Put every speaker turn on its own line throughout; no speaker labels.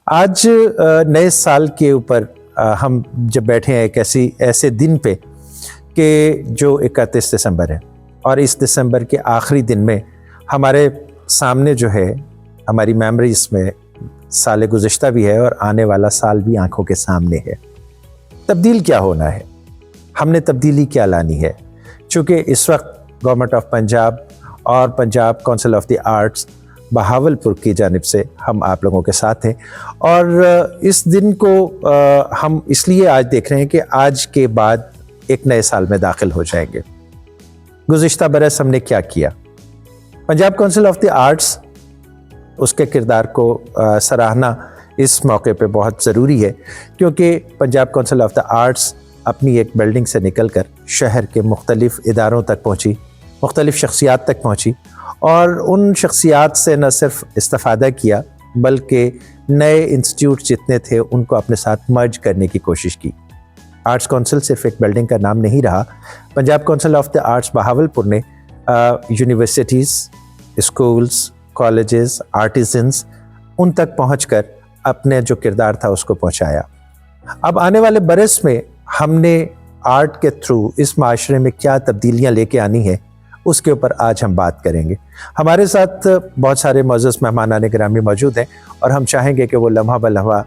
آج نئے سال کے اوپر ہم جب بیٹھے ہیں ایک ایسے دن پہ کہ جو 31 دسمبر ہے، اور اس دسمبر کے آخری دن میں ہمارے سامنے جو ہے ہماری میموریز میں سال گزشتہ بھی ہے اور آنے والا سال بھی آنکھوں کے سامنے ہے۔ تبدیل کیا ہونا ہے؟ ہم نے تبدیلی کیا لانی ہے؟ چونکہ اس وقت گورنمنٹ آف پنجاب اور Punjab council of the arts Bahawalpur کی جانب سے ہم آپ لوگوں کے ساتھ ہیں، اور اس دن کو ہم اس لیے آج دیکھ رہے ہیں کہ آج کے بعد ایک نئے سال میں داخل ہو جائیں گے۔ گزشتہ برس ہم نے کیا کیا؟ Punjab council of the arts, اس کے کردار کو سراہنا اس موقع پہ بہت ضروری ہے، کیونکہ Punjab council of the arts اپنی ایک بلڈنگ سے نکل کر شہر کے مختلف اداروں تک پہنچی، مختلف شخصیات تک پہنچی، اور ان شخصیات سے نہ صرف استفادہ کیا بلکہ نئے انسٹیٹیوٹ جتنے تھے ان کو اپنے ساتھ مرج کرنے کی کوشش کی۔ آرٹس کونسل صرف ایک بلڈنگ کا نام نہیں رہا، Punjab council of the arts Bahawalpur نے یونیورسٹیز، اسکولز، کالجز، آرٹیزنز ان تک پہنچ کر اپنے جو کردار تھا اس کو پہنچایا۔ اب آنے والے برس میں ہم نے آرٹ کے تھرو اس معاشرے میں کیا تبدیلیاں لے کے آنی ہیں، اس کے اوپر آج ہم بات کریں گے۔ ہمارے ساتھ بہت سارے معزز مہمانان گرامی موجود ہیں، اور ہم چاہیں گے کہ وہ لمحہ بلمحہ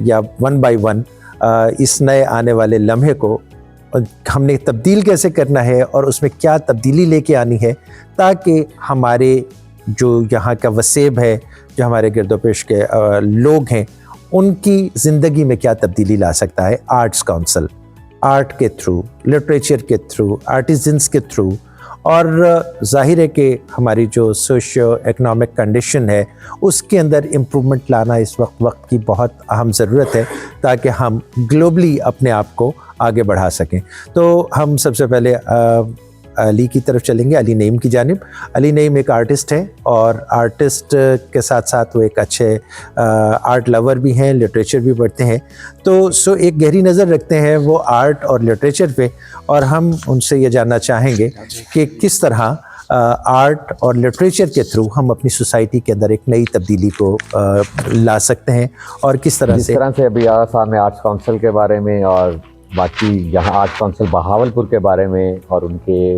یا ون بائی ون اس نئے آنے والے لمحے کو ہم نے تبدیل کیسے کرنا ہے اور اس میں کیا تبدیلی لے کے آنی ہے، تاکہ ہمارے جو یہاں کا وسیب ہے، جو ہمارے گرد و پیش کے لوگ ہیں، ان کی زندگی میں کیا تبدیلی لا سکتا ہے آرٹس کونسل، آرٹ کے تھرو، لٹریچر کے تھرو، آرٹیزنس کے تھرو۔ اور ظاہر ہے کہ ہماری جو سوشیو اکنامک کنڈیشن ہے اس کے اندر امپرومنٹ لانا اس وقت کی بہت اہم ضرورت ہے، تاکہ ہم گلوبلی اپنے آپ کو آگے بڑھا سکیں۔ تو ہم سب سے پہلے علی کی طرف چلیں گے، علی نعیم کی جانب۔ علی نعیم ایک آرٹسٹ ہیں، اور آرٹسٹ کے ساتھ ساتھ وہ ایک اچھے آرٹ لور بھی ہیں، لٹریچر بھی پڑھتے ہیں، تو ایک گہری نظر رکھتے ہیں وہ آرٹ اور لٹریچر پہ، اور ہم ان سے یہ جاننا چاہیں گے کہ کس طرح آرٹ اور لٹریچر کے تھرو ہم اپنی سوسائٹی کے اندر ایک نئی تبدیلی کو لا سکتے ہیں، اور کس طرح سے
ابھی صاحب نے آرٹس کونسل کے بارے میں اور باقی یہاں آرٹ کونسل بہاولپور کے بارے میں اور ان کے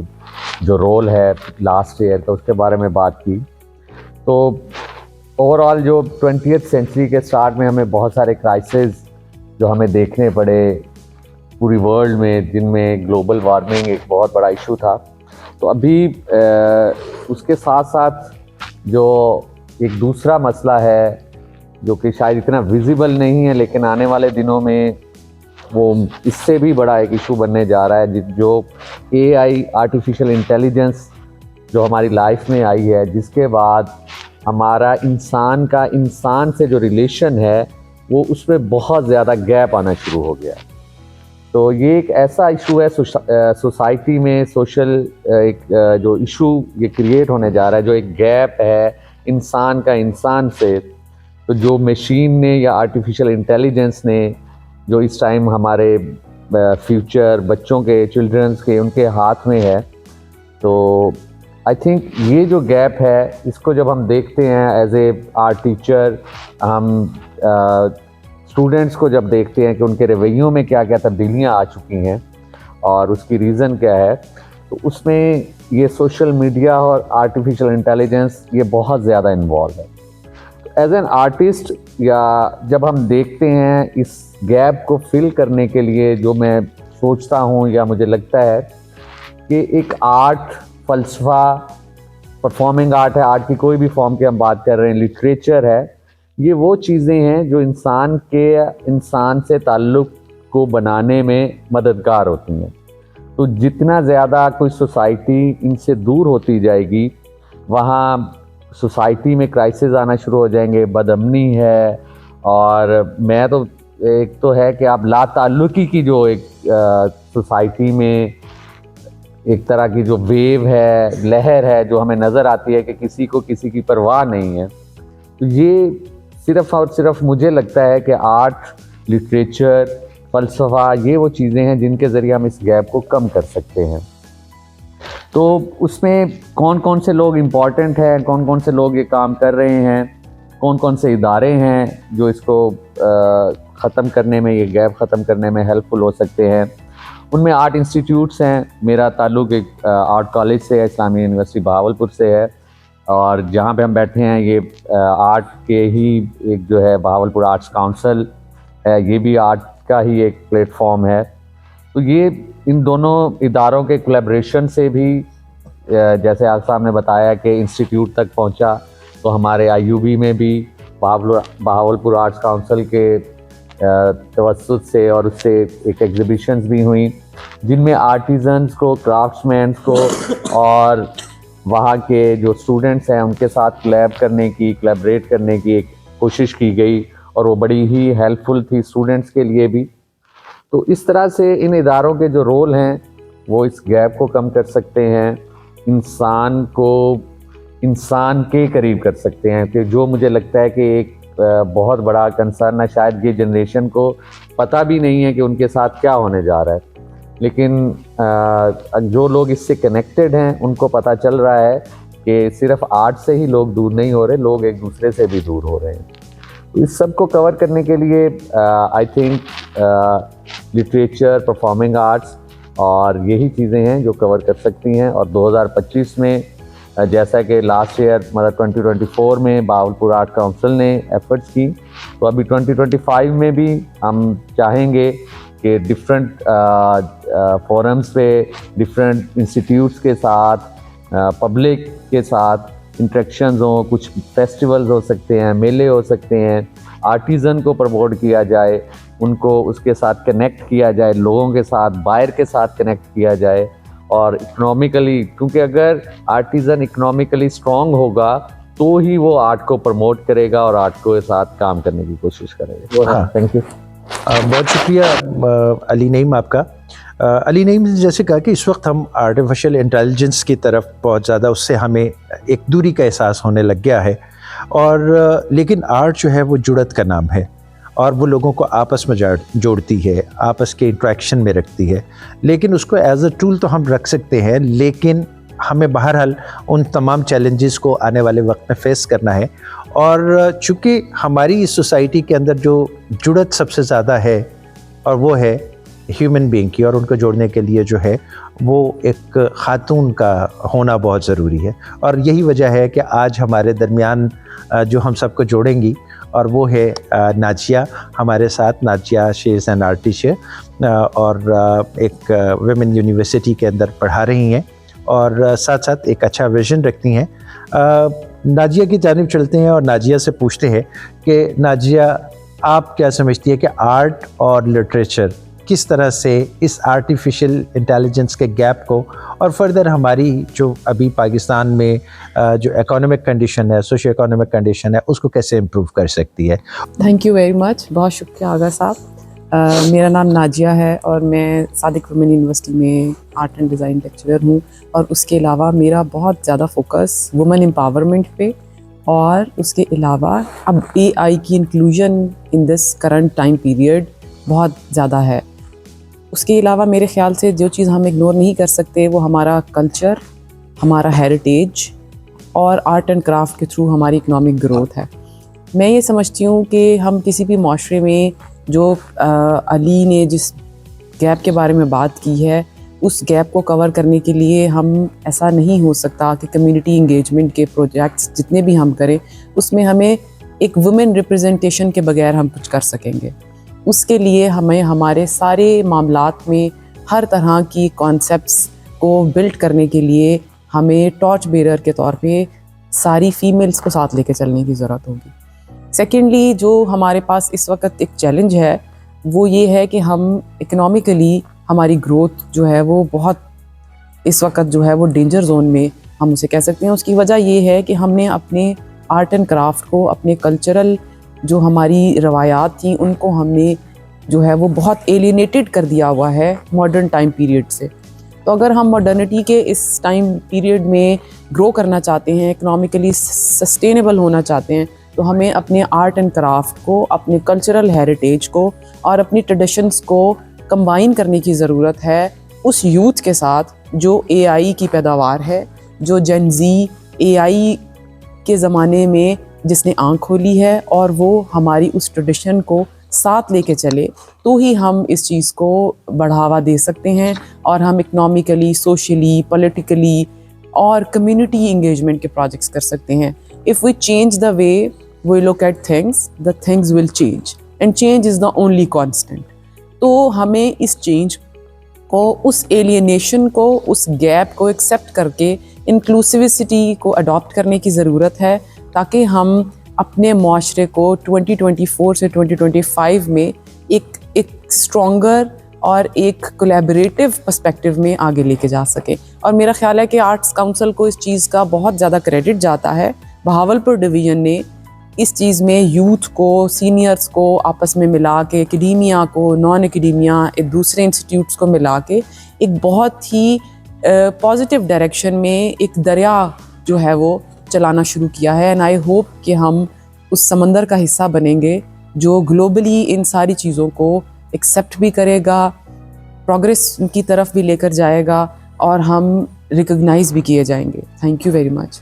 جو رول ہے لاسٹ ایئر کا اس کے بارے میں بات کی، تو اوور آل جو 20th سینچری کے سٹارٹ میں ہمیں بہت سارے کرائسز جو ہمیں دیکھنے پڑے پوری ورلڈ میں، جن میں گلوبل وارمنگ ایک بہت بڑا ایشو تھا، تو ابھی اس کے ساتھ ساتھ جو ایک دوسرا مسئلہ ہے جو کہ شاید اتنا ویزیبل نہیں ہے لیکن آنے والے دنوں میں وہ اس سے بھی بڑا ایک ایشو بننے جا رہا ہے، جو AI آرٹیفیشل انٹیلیجنس جو ہماری لائف میں آئی ہے، جس کے بعد ہمارا انسان کا انسان سے جو ریلیشن ہے وہ اس میں بہت زیادہ گیپ آنا شروع ہو گیا۔ تو یہ ایک ایسا ایشو ہے سوسائٹی میں، سوشل ایک جو ایشو یہ کریٹ ہونے جا رہا ہے، جو ایک گیپ ہے انسان کا انسان سے، تو جو مشین نے یا آرٹیفیشل انٹیلیجنس نے جو اس ٹائم ہمارے فیوچر بچوں کے، چلڈرنس کے، ان کے ہاتھ میں ہے، تو آئی تھنک یہ جو گیپ ہے اس کو جب ہم دیکھتے ہیں ایز اے آرٹ ٹیچر، ہم اسٹوڈنٹس کو جب دیکھتے ہیں کہ ان کے رویوں میں کیا کیا تبدیلیاں آ چکی ہیں اور اس کی ریزن کیا ہے، تو اس میں یہ سوشل میڈیا اور آرٹیفیشل انٹیلیجنس یہ بہت زیادہ انوالو ہے۔ ایز این آرٹسٹ یا جب ہم دیکھتے ہیں اس گیپ کو فل کرنے کے لیے، جو میں سوچتا ہوں یا مجھے لگتا ہے کہ ایک آرٹ، فلسفہ، پرفارمنگ آرٹ ہے، آرٹ کی کوئی بھی فارم کی ہم بات کر رہے ہیں، لٹریچر ہے، یہ وہ چیزیں ہیں جو انسان سے تعلق کو بنانے میں مددگار ہوتی ہیں۔ تو جتنا زیادہ کوئی سوسائٹی ان سے دور ہوتی جائے گی، وہاں سوسائٹی میں کرائسس آنا شروع ہو جائیں گے، بد امنی ہے، اور میں تو ایک تو ہے کہ آپ لا تعلقی کی جو ایک سوسائٹی میں ایک طرح کی جو ویو ہے، لہر ہے جو ہمیں نظر آتی ہے کہ کسی کو کسی کی پرواہ نہیں ہے، تو یہ صرف اور صرف مجھے لگتا ہے کہ آرٹ، لٹریچر، فلسفہ یہ وہ چیزیں ہیں جن کے ذریعے ہم اس گیپ کو کم کر سکتے ہیں۔ تو اس میں کون کون سے لوگ امپورٹنٹ ہیں، کون کون سے لوگ یہ کام کر رہے ہیں، کون کون سے ادارے ہیں جو اس کو ختم کرنے میں، یہ گیپ ختم کرنے میں ہیلپ فل ہو سکتے ہیں. ان میں آرٹ انسٹیٹیوٹس ہیں. میرا تعلق ایک آرٹ کالج سے ہے، اسلامیہ یونیورسٹی بہاولپور سے ہے، اور جہاں پہ ہم بیٹھے ہیں یہ آرٹ کے ہی ایک جو ہے بہاولپور آرٹس کاؤنسل ہے، یہ بھی آرٹ کا ہی ایک پلیٹ فارم ہے. تو یہ ان دونوں اداروں کے کولیبریشن سے بھی جیسے آپ صاحب نے بتایا کہ انسٹیٹیوٹ تک پہنچا، تو ہمارے IUB میں بھی بہاولپور آرٹس کاؤنسل کے توسط سے اور اس سے ایک ایگزیبیشنز بھی ہوئیں جن میں آرٹیزنس کو، کرافٹس مینس کو اور وہاں کے جو اسٹوڈنٹس ہیں ان کے ساتھ کولیبریٹ کرنے کی ایک کوشش کی گئی، اور وہ بڑی ہی ہیلپ فل تھی اسٹوڈنٹس کے لیے بھی. تو اس طرح سے ان اداروں کے جو رول ہیں وہ اس گیپ کو کم کر سکتے ہیں، انسان کو انسان کے قریب کر سکتے ہیں. کہ جو مجھے لگتا ہے کہ ایک بہت بڑا کنسرن ہے، شاید یہ جنریشن کو پتہ بھی نہیں ہے کہ ان کے ساتھ کیا ہونے جا رہا ہے، لیکن جو لوگ اس سے کنیکٹڈ ہیں ان کو پتہ چل رہا ہے کہ صرف آرٹ سے ہی لوگ دور نہیں ہو رہے، لوگ ایک دوسرے سے بھی دور ہو رہے ہیں. اس سب کو کور کرنے کے لیے I think literature, performing arts اور یہی چیزیں ہیں جو کور کر سکتی ہیں. اور 2025 میں جیسا کہ لاسٹ ایئر مطلب 2024 میں بہاولپور آرٹ کاؤنسل نے ایفرٹس کی، تو ابھی 2025 میں بھی ہم چاہیں گے کہ ڈفرینٹ فورمز پہ، ڈفرینٹ انسٹیٹیوٹس کے ساتھ، پبلک کے ساتھ انٹریکشنز ہوں، کچھ فیسٹیولز ہو سکتے ہیں، میلے ہو سکتے ہیں، آرٹیزن کو پروموٹ کیا جائے، ان کو اس کے ساتھ کنیکٹ کیا جائے، لوگوں کے ساتھ، بائر کے ساتھ کنیکٹ کیا جائے. اور اکنامکلی، کیونکہ اگر آرٹیزن اکنامکلی اسٹرانگ ہوگا تو ہی وہ آرٹ کو پروموٹ کرے گا اور آرٹ کو ساتھ کام کرنے کی کوشش کرے گا. Thank you.
بہت شکریہ علی نعیم آپ کا. علی نعیم نے جیسے کہا کہ اس وقت ہم آرٹیفیشل انٹیلیجنس کی طرف بہت زیادہ اس سے ہمیں ایک دوری کا احساس ہونے لگ گیا ہے، اور لیکن آرٹ جو ہے وہ جڑت کا نام ہے، اور وہ لوگوں کو آپس میں جوڑتی ہے، آپس کے انٹریکشن میں رکھتی ہے. لیکن اس کو ایز اے ٹول تو ہم رکھ سکتے ہیں، لیکن ہمیں بہرحال ان تمام چیلنجز کو آنے والے وقت میں فیس کرنا ہے. اور چونکہ ہماری اس سوسائٹی کے اندر جو جڑت سب سے زیادہ ہے اور وہ ہے ہیومن بینگ کی، اور ان کو جوڑنے کے لیے جو ہے وہ ایک خاتون کا ہونا بہت ضروری ہے. اور یہی وجہ ہے کہ آج ہمارے درمیان جو ہم سب کو جوڑیں گی، اور وہ ہے ناجیہ ہمارے ساتھ. ناجیہ شی از این آرٹسٹ اور ایک ویمن یونیورسٹی کے اندر پڑھا رہی ہیں، اور ساتھ ساتھ ایک اچھا ویژن رکھتی ہیں. ناجیہ کی جانب چلتے ہیں اور ناجیہ سے پوچھتے ہیں کہ ناجیہ آپ کیا سمجھتی ہے کہ آرٹ اور لٹریچر کس طرح سے اس آرٹیفیشل انٹیلیجنس کے گیپ کو، اور فردر ہماری جو ابھی پاکستان میں جو اکانومک کنڈیشن ہے، سوشو اکانومک کنڈیشن ہے، اس کو کیسے امپروو کر سکتی ہے؟
Thank you very much. بہت شکریہ آغا صاحب. میرا نام ناجیہ ہے اور میں صادق ویمن یونیورسٹی میں آرٹ اینڈ ڈیزائن لیکچرر ہوں، اور اس کے علاوہ میرا بہت زیادہ فوکس وومن امپاورمنٹ پہ، اور اس کے علاوہ اب AI کی inclusion in this current time period بہت زیادہ ہے. اس کے علاوہ میرے خیال سے جو چیز ہم اگنور نہیں کر سکتے وہ ہمارا کلچر، ہمارا ہیریٹیج، اور آرٹ اینڈ کرافٹ کے تھرو ہماری اکنامک گروتھ ہے. میں یہ سمجھتی ہوں کہ ہم کسی بھی معاشرے میں جو علی نے جس گیپ کے بارے میں بات کی ہے، اس گیپ کو کور کرنے کے لیے ہم ایسا نہیں ہو سکتا کہ کمیونٹی انگیجمنٹ کے پروجیکٹس جتنے بھی ہم کریں اس میں ہمیں ایک وومن ریپرزنٹیشن کے بغیر ہم کچھ کر سکیں گے. اس کے لیے ہمیں ہمارے سارے معاملات میں ہر طرح کی کانسیپٹس کو بلڈ کرنے کے لیے ہمیں ٹارچ بیرر کے طور پہ ساری فیمیلز کو ساتھ لے کے چلنے کی ضرورت ہوگی. سیکنڈلی، جو ہمارے پاس اس وقت ایک چیلنج ہے وہ یہ ہے کہ ہم اکنامکلی ہماری گروتھ جو ہے وہ بہت اس وقت جو ہے وہ ڈینجر زون میں ہم اسے کہہ سکتے ہیں. اس کی وجہ یہ ہے کہ ہم نے اپنے آرٹ اینڈ کرافٹ کو، اپنے کلچرل جو ہماری روایات تھیں ان کو ہم نے جو ہے وہ بہت ایلینیٹڈ کر دیا ہوا ہے ماڈرن ٹائم پیریڈ سے. تو اگر ہم ماڈرنٹی کے اس ٹائم پیریڈ میں گرو کرنا چاہتے ہیں، اکنامکلی سسٹینیبل ہونا چاہتے ہیں، تو ہمیں اپنے آرٹ اینڈ کرافٹ کو، اپنے کلچرل ہیریٹیج کو اور اپنی ٹریڈیشنس کو کمبائن کرنے کی ضرورت ہے اس یوتھ کے ساتھ جو AI کی پیداوار ہے، جو جین زی AI کے زمانے میں جس نے آنکھ کھولی ہے اور وہ ہماری اس ٹریڈیشن کو ساتھ لے کے چلے تو ہی ہم اس چیز کو بڑھاوا دے سکتے ہیں اور ہم اکنامکلی, سوشلی, پولیٹیکلی اور کمیونٹی انگیجمنٹ کے پروجیکٹس کر سکتے ہیں. If we change the way we look at things, the things will change and change is the only constant. تو ہمیں اس چینج کو, اس ایلینیشن کو, اس گیپ کو ایکسیپٹ کر کے انکلوسیوسٹی کو اڈاپٹ کرنے کی ضرورت ہے تاکہ ہم اپنے معاشرے کو 2024 سے 2025 میں ایک اسٹرانگر اور ایک کولیبریٹو پرسپیکٹیو میں آگے لے کے جا سکیں. اور میرا خیال ہے کہ آرٹس کاؤنسل کو اس چیز کا بہت زیادہ کریڈٹ جاتا ہے. بہاولپور ڈویژن نے اس چیز میں یوتھ کو, سینئرس کو آپس میں ملا کے, اکیڈیمیا کو, نان اکیڈیمیا, دوسرے انسٹیٹیوٹس کو ملا کے ایک بہت ہی پازیٹیو ڈائریکشن میں ایک دریا جو ہے وہ چلانا شروع کیا ہے. اینڈ آئی ہوپ کہ ہم اس سمندر کا حصہ بنیں گے جو گلوبلی ان ساری چیزوں کو ایکسیپٹ بھی کرے گا, پروگریس کی طرف بھی لے کر جائے گا اور ہم ریکگنائز بھی کیے جائیں گے. Thank you very much.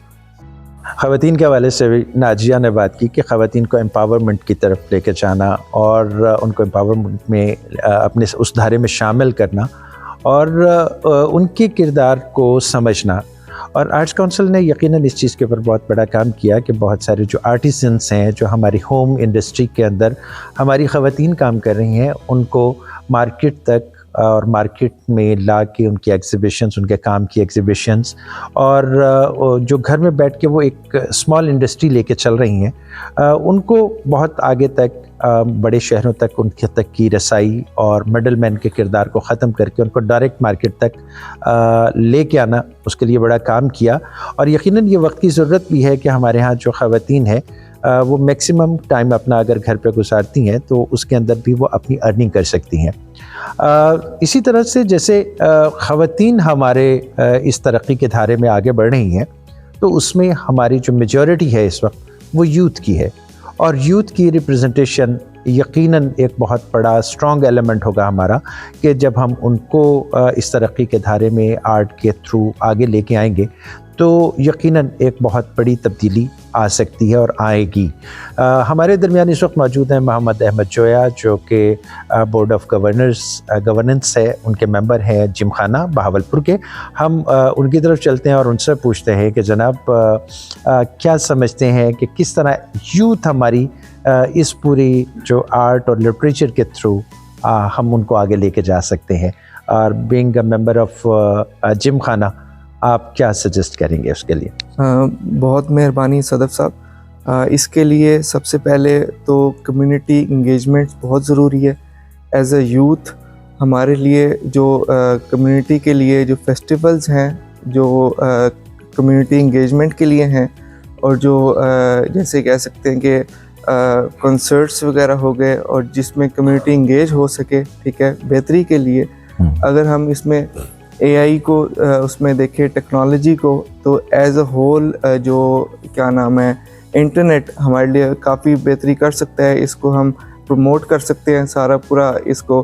خواتین کے حوالے سے بھی ناجیہ نے بات کی کہ خواتین کو امپاورمنٹ کی طرف لے کے جانا اور ان کو امپاورمنٹ میں اپنے اس دھارے میں شامل کرنا اور ان کے کردار کو سمجھنا. اور آرٹس کونسل نے یقیناً اس چیز کے اوپر بہت بڑا کام کیا کہ بہت سارے جو آرٹیزنس ہیں, جو ہماری ہوم انڈسٹری کے اندر ہماری خواتین کام کر رہی ہیں, ان کو مارکیٹ تک اور مارکیٹ میں لا کے ان کی ایگزیبیشنز, ان کے کام کی ایگزیبیشنز, اور جو گھر میں بیٹھ کے وہ ایک اسمال انڈسٹری لے کے چل رہی ہیں, ان کو بہت آگے تک, بڑے شہروں تک ان کے تک کی رسائی اور مڈل مین کے کردار کو ختم کر کے ان کو ڈائریکٹ مارکیٹ تک لے کے آنا, اس کے لیے بڑا کام کیا. اور یقیناً یہ وقت کی ضرورت بھی ہے کہ ہمارے ہاں جو خواتین ہیں وہ میکسیمم ٹائم اپنا اگر گھر پہ گزارتی ہیں تو اس کے اندر بھی وہ اپنی ارننگ کر سکتی ہیں. اسی طرح سے جیسے خواتین ہمارے اس ترقی کے دھارے میں آگے بڑھ رہی ہیں تو اس میں ہماری جو میجورٹی ہے اس وقت وہ یوتھ کی ہے, اور یوتھ کی ریپرزنٹیشن یقیناً ایک بہت بڑا اسٹرانگ ایلیمنٹ ہوگا ہمارا کہ جب ہم ان کو اس ترقی کے دھارے میں آرٹ کے تھرو آگے لے کے آئیں گے تو یقیناً ایک بہت بڑی تبدیلی آ سکتی ہے اور آئے گی. ہمارے درمیان اس وقت موجود ہیں محمد احمد جویا, جو کہ بورڈ آف گورننس ہے, ان کے ممبر ہیں جم خانہ بہاولپور کے. ہم ان کی طرف چلتے ہیں اور ان سے پوچھتے ہیں کہ جناب کیا سمجھتے ہیں کہ کس طرح یوتھ ہماری اس پوری جو آرٹ اور لٹریچر کے تھرو ہم ان کو آگے لے کے جا سکتے ہیں. اور بینگ اے ممبر آف جم خانہ, آپ کیا سجیسٹ کریں گے اس کے لیے؟
بہت مہربانی صدف صاحب. اس کے لیے سب سے پہلے تو کمیونٹی انگیجمنٹ بہت ضروری ہے. ایز اے یوتھ ہمارے لیے جو کمیونٹی کے لیے جو فیسٹیولز ہیں جو کمیونٹی انگیجمنٹ کے لیے ہیں, اور جو جیسے کہہ سکتے ہیں کہ کنسرٹس وغیرہ ہو گئے اور جس میں کمیونٹی انگیج ہو سکے, ٹھیک ہے, بہتری کے لیے اگر ہم اس میں اے آئی کو اس میں دیکھیں, ٹیکنالوجی کو, تو ایز اے ہول جو کیا نام ہے انٹرنیٹ ہمارے لیے کافی بہتری کر سکتا ہے. اس کو ہم پروموٹ کر سکتے ہیں سارا پورا اس کو.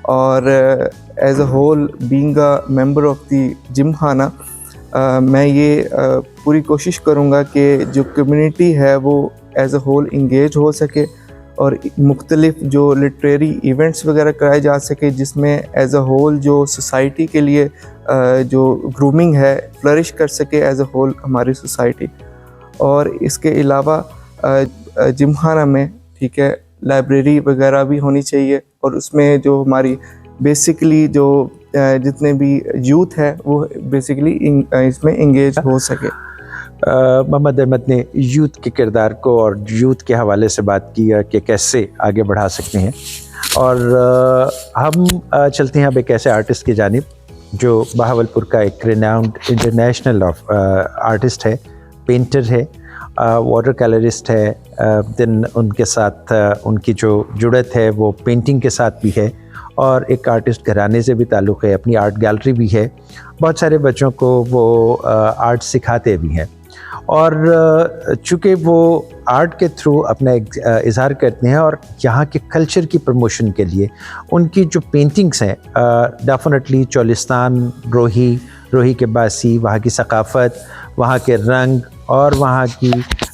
اور as a whole being a member of the gymkhana, میں یہ پوری کوشش کروں گا کہ جو کمیونٹی ہے وہ ایز اے ہول انگیج ہو سکے اور مختلف جو لٹریری ایونٹس وغیرہ کرائے جا سکے, جس میں ایز اے ہول جو سوسائٹی کے لیے جو گرومنگ ہے فلرش کر سکے ایز اے ہول ہماری سوسائٹی. اور اس کے علاوہ جم خانہ میں, ٹھیک ہے, لائبریری وغیرہ بھی ہونی چاہیے, اور اس میں جو ہماری بیسکلی جو جتنے بھی یوتھ ہے وہ بیسکلی اس میں انگیج ہو سکے.
محمد احمد نے یوتھ کے کردار کو اور یوتھ کے حوالے سے بات کی کہ کیسے آگے بڑھا سکتے ہیں, اور ہم چلتے ہیں اب ایک ایسے آرٹسٹ کی جانب جو بہاولپور کا ایک ریناؤنڈ انٹرنیشنل آرٹسٹ ہے, پینٹر ہے, واٹر کلرسٹ ہے, دین ان کے ساتھ ان کی جو جڑت ہے وہ پینٹنگ کے ساتھ بھی ہے, اور ایک آرٹسٹ گھرانے سے بھی تعلق ہے, اپنی آرٹ گیلری بھی ہے, بہت سارے بچوں کو وہ آرٹ سکھاتے بھی ہیں. اور چونکہ وہ آرٹ کے تھرو اپنا اظہار کرتے ہیں اور یہاں کے کلچر کی پروموشن کے لیے ان کی جو پینٹنگز ہیں ڈیفینیٹلی چولستان, روہی کے باسی, وہاں کی ثقافت, وہاں کے رنگ اور وہاں کی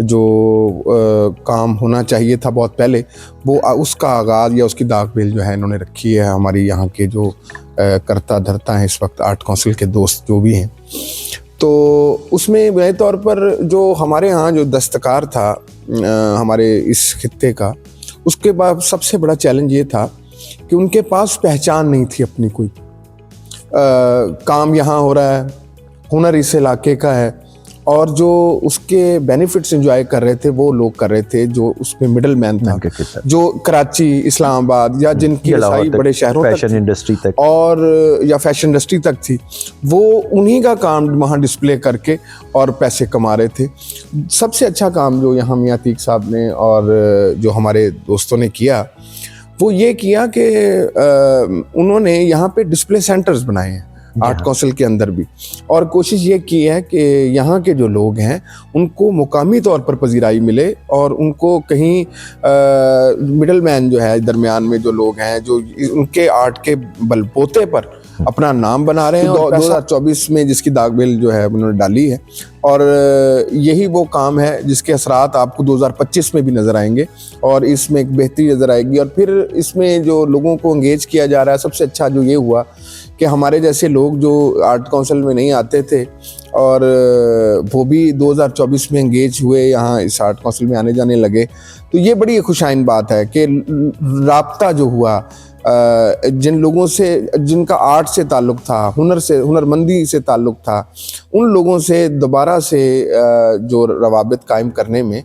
جو کام ہونا چاہیے تھا بہت پہلے، وہ اس کا آغاز یا اس کی داغ بیل جو ہے انہوں نے رکھی ہے ہماری یہاں کے جو کرتا دھرتا ہیں اس وقت آرٹ کونسل کے دوست جو بھی ہیں. تو اس میں بنیادی طور پر جو ہمارے ہاں جو دستکار تھا ہمارے اس خطے کا، اس کے بعد سب سے بڑا چیلنج یہ تھا کہ ان کے پاس پہچان نہیں تھی اپنی کوئی. کام یہاں ہو رہا ہے، ہنر اس علاقے کا ہے، اور جو اس کے بینیفٹس انجوائے کر رہے تھے وہ لوگ کر رہے تھے جو اس میں مڈل مین تھا، جو کراچی، اسلام آباد یا جن کی رسائی بڑے شہروں تک
فیشن انڈسٹری تک
اور یا فیشن انڈسٹری تک تھی، وہ انہی کا کام وہاں ڈسپلے کر کے اور پیسے کما رہے تھے. سب سے اچھا کام جو یہاں میاں عتیق صاحب نے اور جو ہمارے دوستوں نے کیا وہ یہ کیا کہ انہوں نے یہاں پہ ڈسپلے سینٹرز بنائے ہیں آرٹ کونسل کے اندر بھی، اور کوشش یہ کی ہے کہ یہاں کے جو لوگ ہیں ان کو مقامی طور پر پذیرائی ملے، اور ان کو کہیں مڈل مین جو ہے درمیان میں جو لوگ ہیں جو ان کے آرٹ کے بل بوتے پر اپنا نام بنا رہے ہیں. 2024 میں جس کی داغ بیل جو ہے انہوں نے ڈالی ہے، اور یہی وہ کام ہے جس کے اثرات آپ کو 2025 میں بھی نظر آئیں گے، اور اس میں ایک بہتری نظر آئے گی. اور پھر اس میں جو لوگوں کو انگیج کیا جا رہا ہے، سب سے اچھا جو یہ ہوا کہ ہمارے جیسے لوگ جو آرٹ کونسل میں نہیں آتے تھے اور وہ بھی 2024 میں انگیج ہوئے، یہاں اس آرٹ کونسل میں آنے جانے لگے. تو یہ بڑی خوشائن بات ہے کہ رابطہ جو ہوا جن لوگوں سے جن کا آرٹ سے تعلق تھا، ہنرمندی سے تعلق تھا، ان لوگوں سے دوبارہ سے جو روابط قائم کرنے میں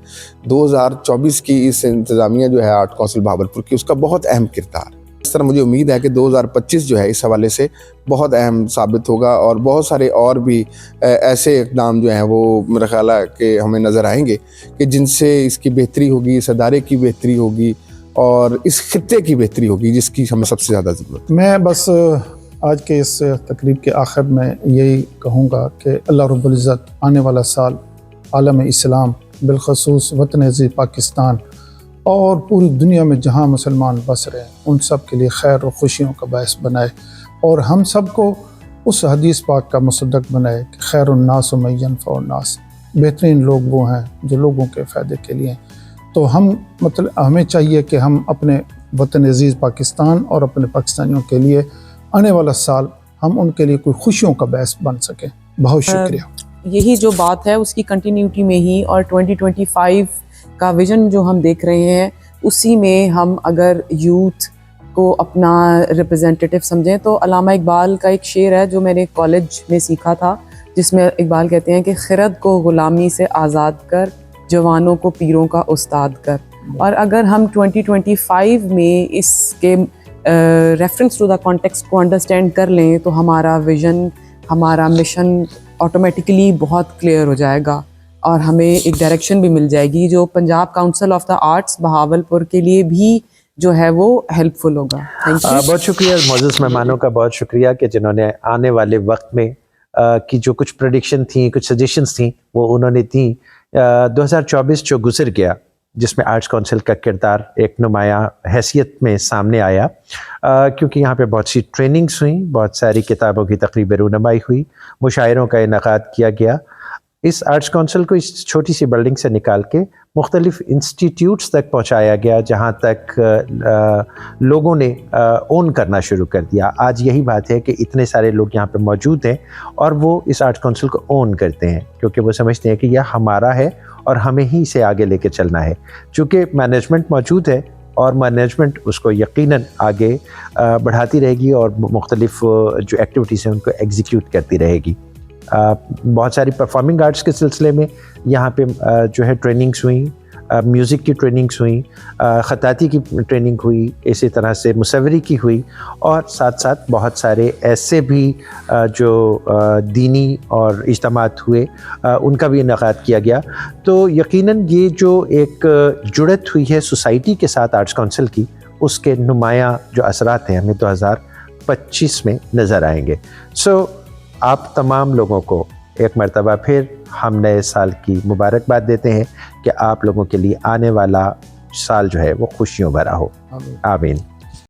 2024 کی اس انتظامیہ جو ہے آرٹ کونسل بہاولپور کی، اس کا بہت اہم کردار. اس طرح مجھے امید ہے کہ 2025 جو ہے اس حوالے سے بہت اہم ثابت ہوگا، اور بہت سارے اور بھی ایسے اقدام جو ہیں وہ میرا خیال ہے کہ ہمیں نظر آئیں گے کہ جن سے اس کی بہتری ہوگی، اس ادارے کی بہتری ہوگی، اور اس خطے کی بہتری ہوگی جس کی ہمیں سب سے زیادہ ضرورت.
میں بس آج کے اس تقریب کے آخر میں یہی کہوں گا کہ اللہ رب العزت آنے والا سال عالم اسلام، بالخصوص وطن عزیز پاکستان اور پوری دنیا میں جہاں مسلمان بس رہے ہیں، ان سب کے لیے خیر و خوشیوں کا باعث بنائے، اور ہم سب کو اس حدیث پاک کا مصدق بنائے کہ خیر الناس من ینفع الناس، بہترین لوگ وہ ہیں جو لوگوں کے فائدے کے لیے ہیں. تو ہمیں چاہیے کہ ہم اپنے وطن عزیز پاکستان اور اپنے پاکستانیوں کے لیے آنے والا سال ہم ان کے لیے کوئی خوشیوں کا باعث بن سکیں. بہت شکریہ.
یہی جو بات ہے اس کی کنٹینیوٹی میں ہی، اور 2025 کا ویژن جو ہم دیکھ رہے ہیں اسی میں ہم اگر یوتھ کو اپنا ریپرزینٹیٹیو سمجھیں تو علامہ اقبال کا ایک شعر ہے جو میں نے کالج میں سیکھا تھا، جس میں اقبال کہتے ہیں کہ خرد کو غلامی سے آزاد کر، جوانوں کو پیروں کا استاد کر. اور اگر ہم 2025 میں اس کے ریفرنس ٹو دا کانٹیکسٹ کو انڈرسٹینڈ کر لیں تو ہمارا ویژن، ہمارا مشن آٹومیٹکلی بہت کلیئر ہو جائے گا، اور ہمیں ایک ڈائریکشن بھی مل جائے گی جو Punjab council of the arts Bahawalpur کے لیے بھی جو ہے وہ ہیلپ فل ہوگا.
بہت شکریہ معزز مہمانوں کا، بہت شکریہ کہ جنہوں نے آنے والے وقت میں کی جو کچھ پریڈکشن تھیں، کچھ سجیشنز تھیں وہ انہوں نے دیں. 2024 جو گزر گیا جس میں آرٹس کونسل کا کردار ایک نمایاں حیثیت میں سامنے آیا، کیونکہ یہاں پہ بہت سی ٹریننگز ہوئیں، بہت ساری کتابوں کی تقریب رونمائی ہوئی، مشاعروں کا انعقاد کیا گیا. اس آرٹس کونسل کو اس چھوٹی سی بلڈنگ سے نکال کے مختلف انسٹیٹیوٹس تک پہنچایا گیا جہاں تک لوگوں نے اون کرنا شروع کر دیا. آج یہی بات ہے کہ اتنے سارے لوگ یہاں پہ موجود ہیں اور وہ اس آرٹس کونسل کو اون کرتے ہیں کیونکہ وہ سمجھتے ہیں کہ یہ ہمارا ہے اور ہمیں ہی اسے آگے لے کے چلنا ہے. چونکہ مینجمنٹ موجود ہے اور مینجمنٹ اس کو یقیناً آگے بڑھاتی رہے گی اور مختلف جو ایکٹیویٹیز ہیں ان کو ایگزیکیوٹ کرتی رہے گی. بہت ساری پرفارمنگ آرٹس کے سلسلے میں یہاں پہ جو ہے ٹریننگز ہوئیں، میوزک کی ٹریننگز ہوئیں، خطاطی کی ٹریننگ ہوئی، اسی طرح سے مصوری کی ہوئی، اور ساتھ ساتھ بہت سارے ایسے بھی جو دینی اور اجتماعات ہوئے ان کا بھی انعقاد کیا گیا. تو یقیناً یہ جو ایک جڑت ہوئی ہے سوسائٹی کے ساتھ آرٹس کونسل کی، اس کے نمایاں جو اثرات ہیں ہمیں 2025 میں نظر آئیں گے. آپ تمام لوگوں کو ایک مرتبہ پھر ہم نئے سال کی مبارکباد دیتے ہیں کہ آپ لوگوں کے لیے آنے والا سال جو ہے وہ خوشیوں بھرا ہو. آمین.